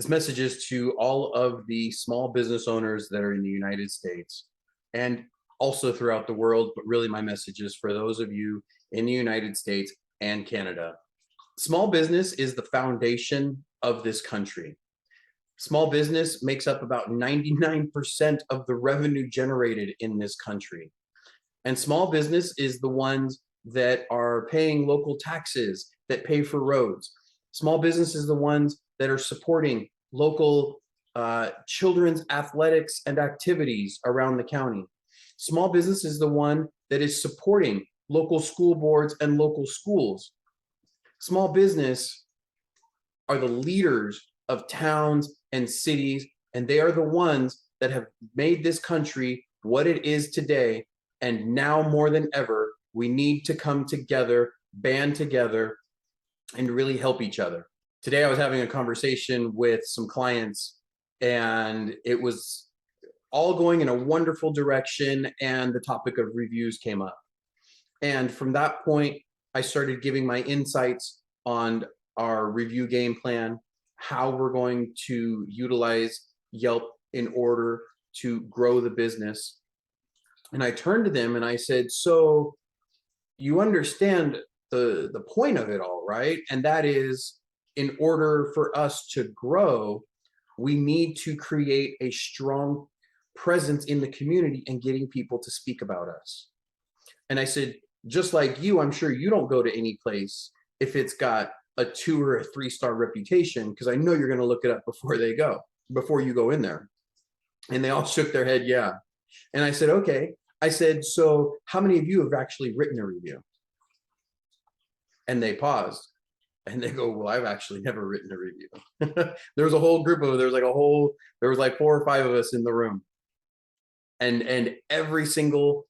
This message is to all of the small business owners that are in the United States and also throughout the world, but really my message is for those of you in the United States and Canada. Small business is the foundation of this country. Small business makes up about 99% of the revenue generated in this country. And small business is the ones that are paying local taxes, that pay for roads. Small business is the ones that are supporting local children's athletics and activities around the county. Small business is the one that is supporting local school boards and local schools. Small business are the leaders of towns and cities, and they are the ones that have made this country what it is today. And now more than ever, we need to come together, band together, and really help each other. Today, I was having a conversation with some clients, and it was all going in a wonderful direction, and the topic of reviews came up. And from that point, I started giving my insights on our review game plan, how we're going to utilize Yelp in order to grow the business. And I turned to them and I said, so you understand the point of it all, right? And that is, in order for us to grow, we need to create a strong presence in the community and getting people to speak about us. And I said, just like you, I'm sure you don't go to any place if it's got a 2 or a 3-star reputation, because I know you're going to look it up before you go in there. And they all shook their head, yeah. And I said, okay. I said, so how many of you have actually written a review? And they paused and they go, well, I've actually never written a review. There was a whole group of, there was like 4 or 5 of us in the room. And every single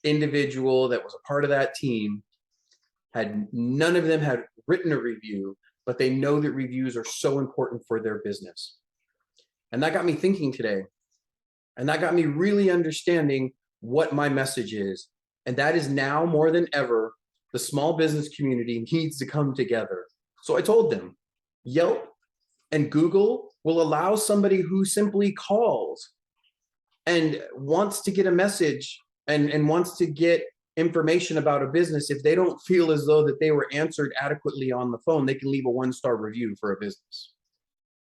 individual that was a part of that team none of them had written a review, but they know that reviews are so important for their business. And that got me thinking today. And that got me really understanding what my message is. And that is, now more than ever, the small business community needs to come together. So I told them, Yelp and Google will allow somebody who simply calls and wants to get a message and wants to get information about a business. If they don't feel as though that they were answered adequately on the phone, they can leave a 1-star review for a business.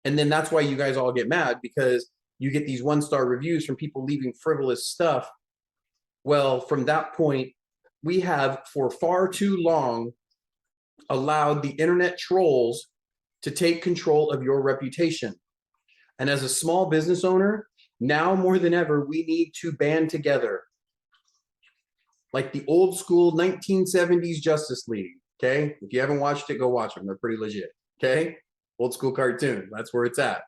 And then that's why you guys all get mad, because you get these 1-star reviews from people leaving frivolous stuff. Well, from that point, we have for far too long allowed the internet trolls to take control of your reputation. And as a small business owner, now more than ever, we need to band together. Like the old school 1970s Justice League, okay? If you haven't watched it, go watch them. They're pretty legit, okay? Old school cartoon, that's where it's at.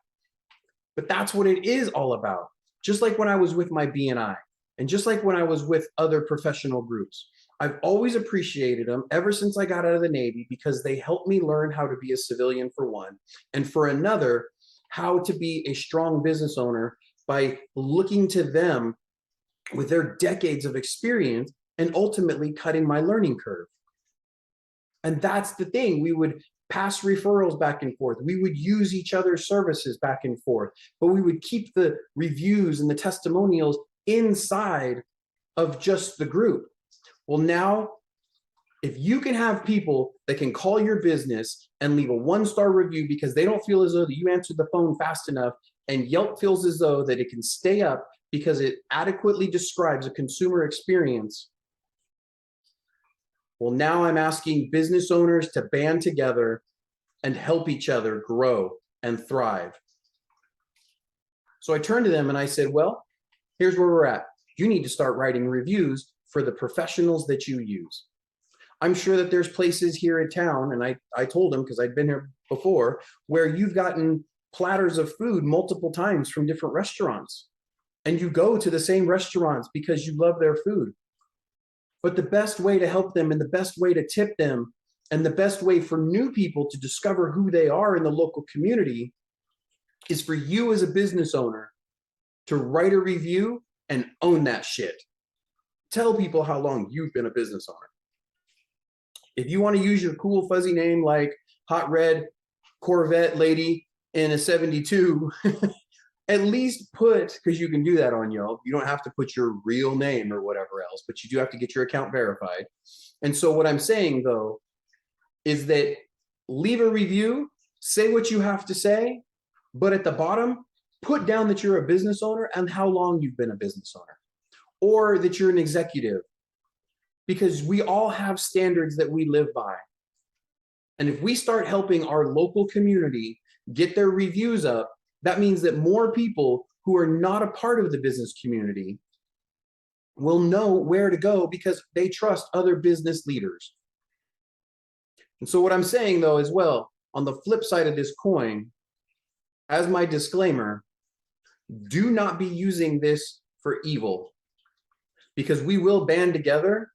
But that's what it is all about. Just like when I was with my BNI, and just like when I was with other professional groups, I've always appreciated them ever since I got out of the Navy, because they helped me learn how to be a civilian, for one, and for another, how to be a strong business owner by looking to them with their decades of experience and ultimately cutting my learning curve. And that's the thing. We would pass referrals back and forth. We would use each other's services back and forth, but we would keep the reviews and the testimonials inside of just the group. Well, now, if you can have people that can call your business and leave a 1-star review because they don't feel as though that you answered the phone fast enough, and Yelp feels as though that it can stay up because it adequately describes a consumer experience, well, now I'm asking business owners to band together and help each other grow and thrive. So I turned to them and I said, well, here's where we're at. You need to start writing reviews for the professionals that you use. I'm sure that there's places here in town, and I told them, because I'd been here before, where you've gotten platters of food multiple times from different restaurants. And you go to the same restaurants because you love their food. But the best way to help them, and the best way to tip them, and the best way for new people to discover who they are in the local community is for you as a business owner to write a review and own that shit. Tell people how long you've been a business owner. If you want to use your cool fuzzy name like Hot Red Corvette Lady in a 72, at least put, because you can do that on Yelp, you don't have to put your real name or whatever else, but you do have to get your account verified. And so what I'm saying though, is that leave a review, say what you have to say, but at the bottom, put down that you're a business owner and how long you've been a business owner, or that you're an executive, because we all have standards that we live by. And if we start helping our local community get their reviews up, that means that more people who are not a part of the business community will know where to go because they trust other business leaders. And so what I'm saying though, as well, on the flip side of this coin, as my disclaimer, do not be using this for evil, because we will band together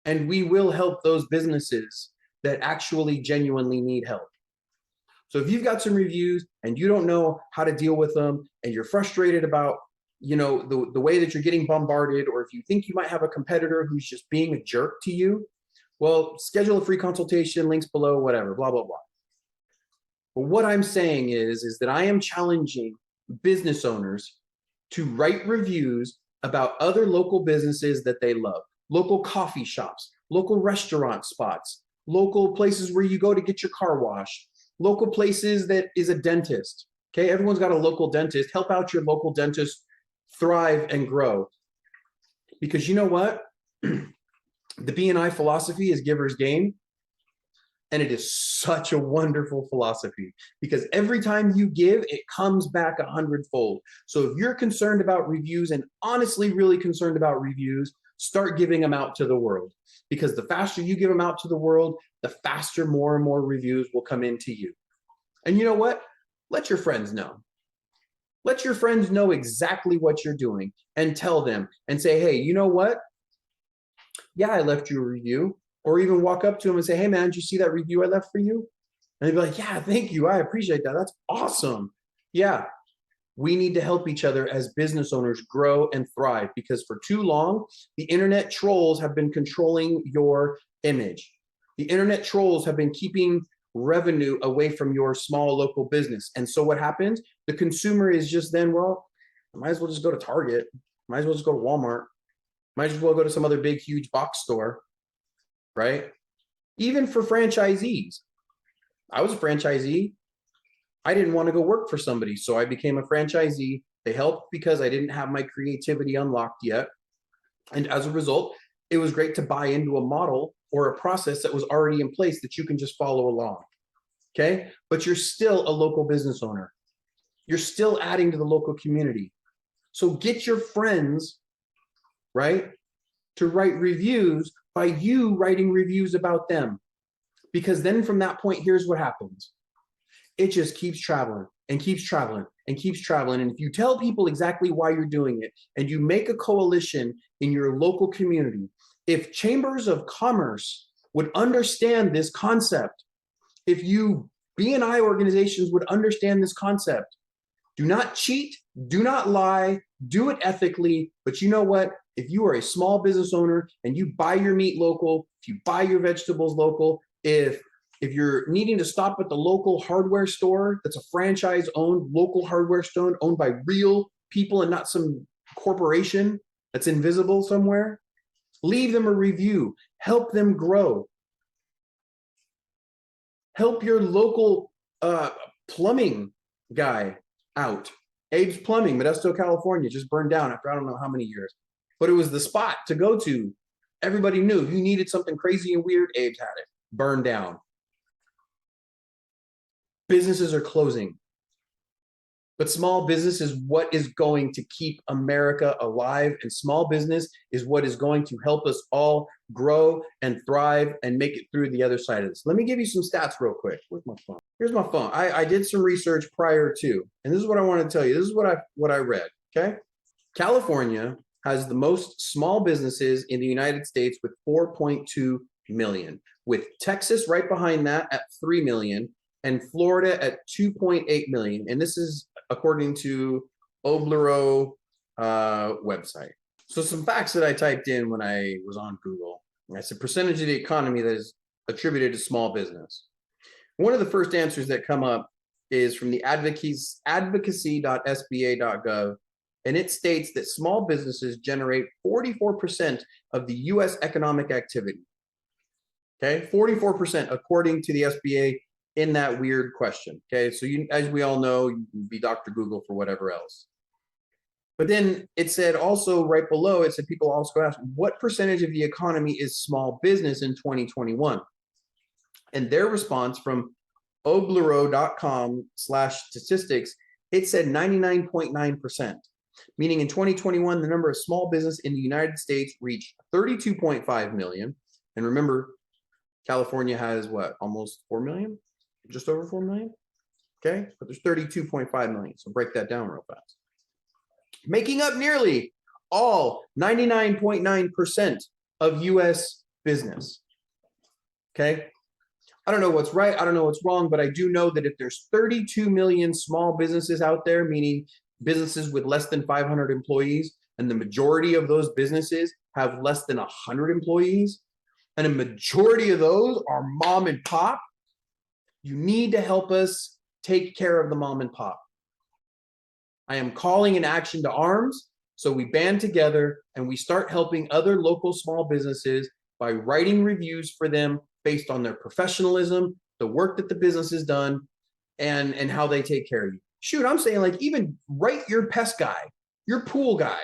and we will help those businesses that actually genuinely need help. So if you've got some reviews and you don't know how to deal with them and you're frustrated about, you know, the way that you're getting bombarded, or if you think you might have a competitor who's just being a jerk to you, well, schedule a free consultation, links below, whatever, blah, blah, blah. But what I'm saying is that I am challenging business owners to write reviews about other local businesses that they love, local coffee shops, local restaurant spots, local places where you go to get your car washed, local places that is a dentist. Okay, everyone's got a local dentist. Help out your local dentist thrive and grow. Because you know what? The B&I philosophy is giver's gain. And it is such a wonderful philosophy, because every time you give, it comes back 100-fold. So if you're concerned about reviews, and honestly really concerned about reviews, start giving them out to the world. Because the faster you give them out to the world, the faster more and more reviews will come into you. And you know what? Let your friends know. Let your friends know exactly what you're doing and tell them and say, hey, you know what? Yeah, I left you a review. Or even walk up to them and say, hey man, did you see that review I left for you? And they'd be like, yeah, thank you. I appreciate that. That's awesome. Yeah, we need to help each other as business owners grow and thrive, because for too long, the internet trolls have been controlling your image. The internet trolls have been keeping revenue away from your small local business. And so what happens? The consumer is just then, well, I might as well just go to Target. Might as well just go to Walmart. Might as well go to some other big, huge box store. Right? Even for franchisees. I was a franchisee. I didn't want to go work for somebody, so I became a franchisee. They helped because I didn't have my creativity unlocked yet. And as a result, it was great to buy into a model or a process that was already in place that you can just follow along. Okay? But you're still a local business owner. You're still adding to the local community. So get your friends, right, to write reviews by you writing reviews about them. Because then from that point, here's what happens. It just keeps traveling and keeps traveling and keeps traveling. And if you tell people exactly why you're doing it, and you make a coalition in your local community, if chambers of commerce would understand this concept, if you B&I organizations would understand this concept, do not cheat, do not lie, do it ethically. But you know what? If you are a small business owner and you buy your meat local, if you buy your vegetables local, if you're needing to stop at the local hardware store that's a franchise-owned local hardware store owned by real people and not some corporation that's invisible somewhere, leave them a review. Help them grow. Help your local plumbing guy out. Abe's Plumbing, Modesto, California, just burned down after I don't know how many years. But it was the spot to go to. Everybody knew if you needed something crazy and weird, Abe's had it. Burned down. Businesses are closing. But small business is what is going to keep America alive, and small business is what is going to help us all grow and thrive and make it through the other side of this. Let me give you some stats real quick. Where's my phone? Here's my phone. I did some research prior to, and this is what I want to tell you. This is what I read, okay? California has the most small businesses in the United States with 4.2 million, with Texas right behind that at 3 million, and Florida at 2.8 million. And this is according to Oblero website. So some facts that I typed in when I was on Google. I said percentage of the economy that is attributed to small business. One of the first answers that come up is from the advocacy.sba.gov, and it states that small businesses generate 44% of the U.S. economic activity. Okay, 44% according to the SBA in that weird question. Okay, so you, as we all know, you can be Dr. Google for whatever else. But then it said also right below, it said people also asked, what percentage of the economy is small business in 2021? And their response from oblero.com/statistics, it said 99.9%, meaning in 2021, the number of small business in the United States reached 32.5 million. And remember, California has what, almost 4 million? Just over 4 million? Okay, but there's 32.5 million. So break that down real fast. Making up nearly all 99.9% of US business. Okay, I don't know what's right, I don't know what's wrong, but I do know that if there's 32 million small businesses out there, meaning businesses with less than 500 employees, and the majority of those businesses have less than 100 employees, and a majority of those are mom and pop, you need to help us take care of the mom and pop. I am calling an action to arms, so we band together and we start helping other local small businesses by writing reviews for them based on their professionalism, the work that the business has done, and how they take care of you. Shoot, I'm saying, like, even write your pest guy, your pool guy,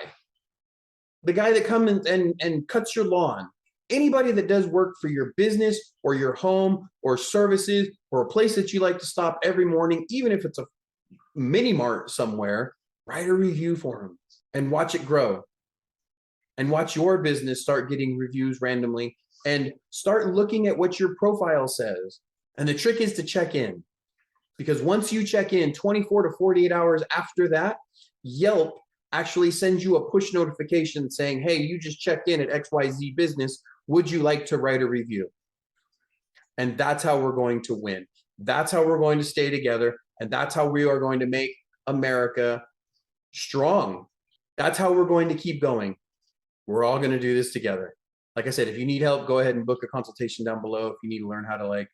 the guy that comes and cuts your lawn, anybody that does work for your business or your home or services or a place that you like to stop every morning, even if it's a mini mart somewhere, write a review for them and watch it grow, and watch your business start getting reviews randomly, and start looking at what your profile says. And the trick is to check in, because once you check in 24 to 48 hours after that, Yelp actually sends you a push notification saying, hey, you just checked in at XYZ business. Would you like to write a review? And that's how we're going to win. That's how we're going to stay together. And that's how we are going to make America strong. That's how we're going to keep going. We're all going to do this together. Like I said, if you need help, go ahead and book a consultation down below if you need to learn how to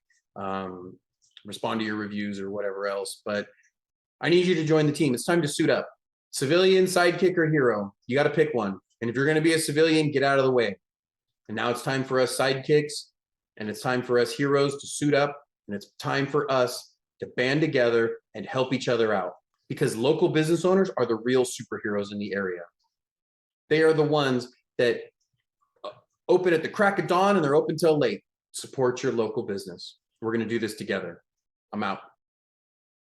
respond to your reviews or whatever else. But I need you to join the team. It's time to suit up. Civilian, sidekick, or hero. You got to pick one. And if you're going to be a civilian, get out of the way. And now it's time for us sidekicks, and it's time for us heroes to suit up, and it's time for us to band together and help each other out, because local business owners are the real superheroes in the area. They are the ones that open at the crack of dawn and they're open till late. Support your local business. We're going to do this together. I'm out.